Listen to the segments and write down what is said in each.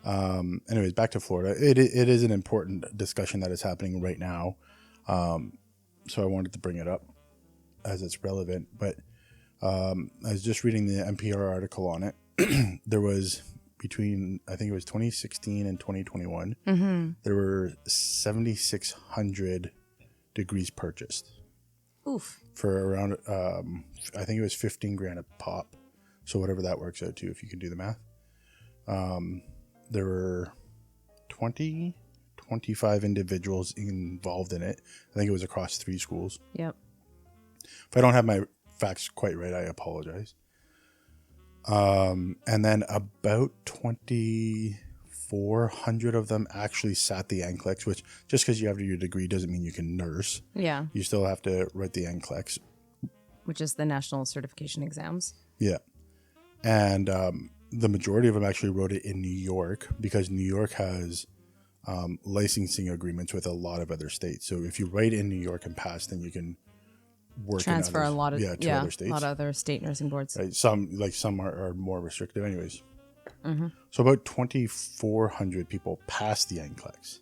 Anyways, back to Florida. It is an important discussion that is happening right now. So I wanted to bring it up as it's relevant. But I was just reading the NPR article on it. There was between, I think it was 2016 and 2021, there were 7,600 degrees purchased. Oof. For around, I think it was 15 grand a pop. So whatever that works out to, if you can do the math. There were 25 individuals involved in it. I think it was across 3 schools. Yep. If I don't have my facts quite right, I apologize. And then about 2,400 of them actually sat the NCLEX, which just because you have your degree doesn't mean you can nurse. Yeah. You still have to write the NCLEX. Which is the National Certification Exams. Yeah. And the majority of them actually wrote it in New York because New York has licensing agreements with a lot of other states. So if you write in New York and pass, then you can work transfer in others, a lot of to other states. A lot of other state nursing boards. Right? Some are more restrictive, anyways. So about 2,400 people passed the NCLEX.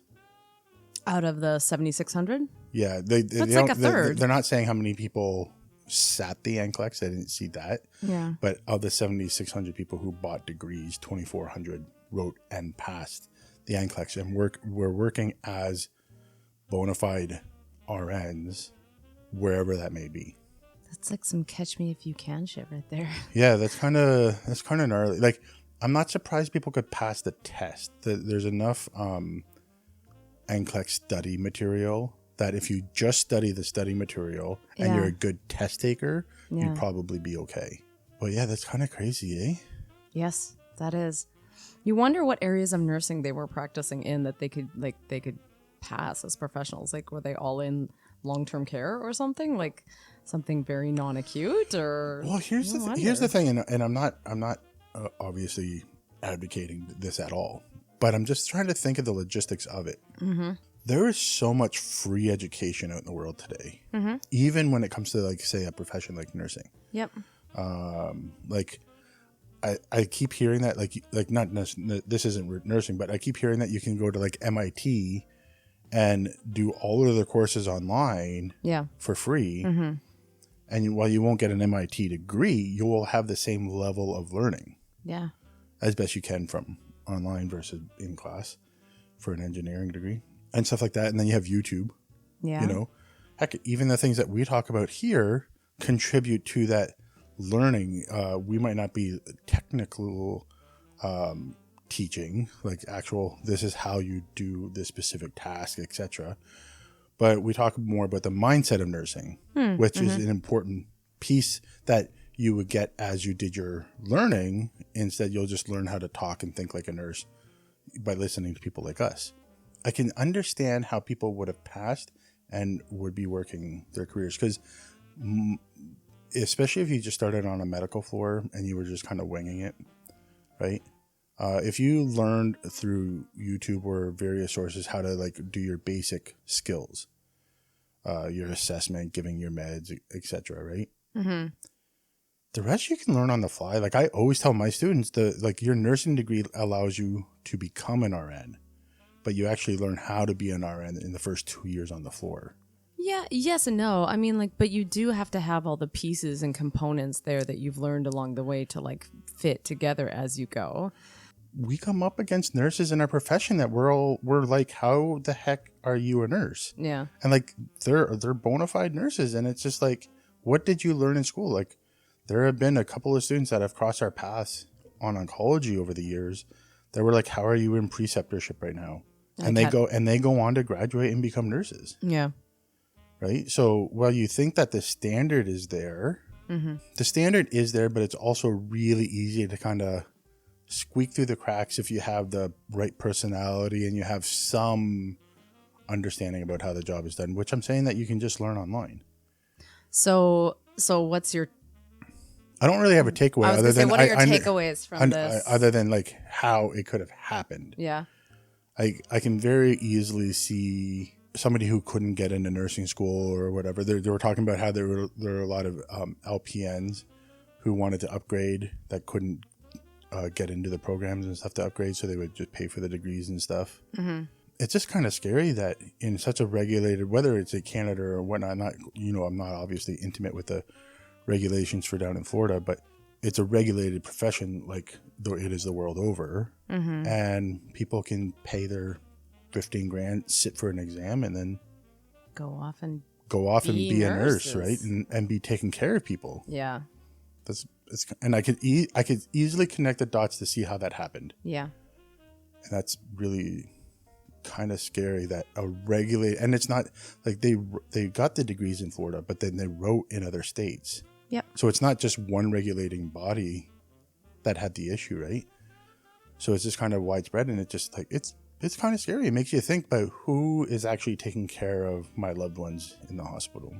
Out of the 7,600? Yeah, that's like a third. They're not saying how many people sat the NCLEX. I didn't see that. Yeah. But of the 7,600 people who bought degrees, 2,400 wrote and passed the NCLEX, and we're working as bona fide RNs wherever that may be. That's like some catch me if you can shit right there. Yeah, that's kind of gnarly. Like, I'm not surprised people could pass the test. There's enough NCLEX study material that if you just study the study material and you're a good test taker, you'd probably be okay. But yeah, that's kind of crazy, eh? Yes, that is. You wonder what areas of nursing they were practicing in that they could pass as professionals. Like, were they all in long-term care or something? Like something very non-acute or? Well, here's the thing, and I'm not obviously advocating this at all, but I'm just trying to think of the logistics of it. There is so much free education out in the world today, even when it comes to, like, say, a profession like nursing. Yep. Like, I keep hearing that, like not this isn't nursing, but I keep hearing that you can go to like MIT and do all of their courses online for free. And while you won't get an MIT degree, you will have the same level of learning. Yeah. As best you can from online versus in class for an engineering degree and stuff like that. And then you have YouTube. Yeah. You know, heck, even the things that we talk about here contribute to that learning. We might not be technical teaching, like actual, this is how you do this specific task, etc. But we talk more about the mindset of nursing, which is an important piece that you would get as you did your learning. Instead, you'll just learn how to talk and think like a nurse by listening to people like us. I can understand how people would have passed and would be working their careers, because especially if you just started on a medical floor and you were just kind of winging it, right? If you learned through YouTube or various sources how to like do your basic skills, your assessment, giving your meds, etc., right? The rest you can learn on the fly. Like I always tell my students, your nursing degree allows you to become an RN, but you actually learn how to be an RN in the first 2 years on the floor. Yeah, yes and no. I mean, like, but you do have to have all the pieces and components there that you've learned along the way to like fit together as you go. We come up against nurses in our profession that we're like, how the heck are you a nurse? Yeah. And like they're bona fide nurses, and it's just like, what did you learn in school? Like, there have been a couple of students that have crossed our paths on oncology over the years that were like, how are you in preceptorship right now? And they go on to graduate and become nurses. Yeah. Right. So while you think that the standard is there, the standard is there, but it's also really easy to kind of squeak through the cracks if you have the right personality and you have some understanding about how the job is done, which I'm saying that you can just learn online. So what's your... I don't really have a takeaway. I was going to say, what are your takeaways from this? Other than like how it could have happened. Yeah. I can very easily see somebody who couldn't get into nursing school or whatever. They were talking about how there were a lot of LPNs who wanted to upgrade that couldn't get into the programs and stuff to upgrade, so they would just pay for the degrees and stuff. It's just kind of scary that in such a regulated, whether it's in Canada or whatnot, I'm not obviously intimate with the regulations for down in Florida, but it's a regulated profession like it is the world over. And people can pay their 15 grand, sit for an exam, and then Go off and be a nurse, nurses. right? And be taking care of people. Yeah. And I could easily connect the dots to see how that happened. Yeah. And that's really kind of scary that and it's not like they got the degrees in Florida, but then they wrote in other states. Yep. So it's not just one regulating body that had the issue, right? So it's just kind of widespread, and it just like it's kind of scary. It makes you think about who is actually taking care of my loved ones in the hospital.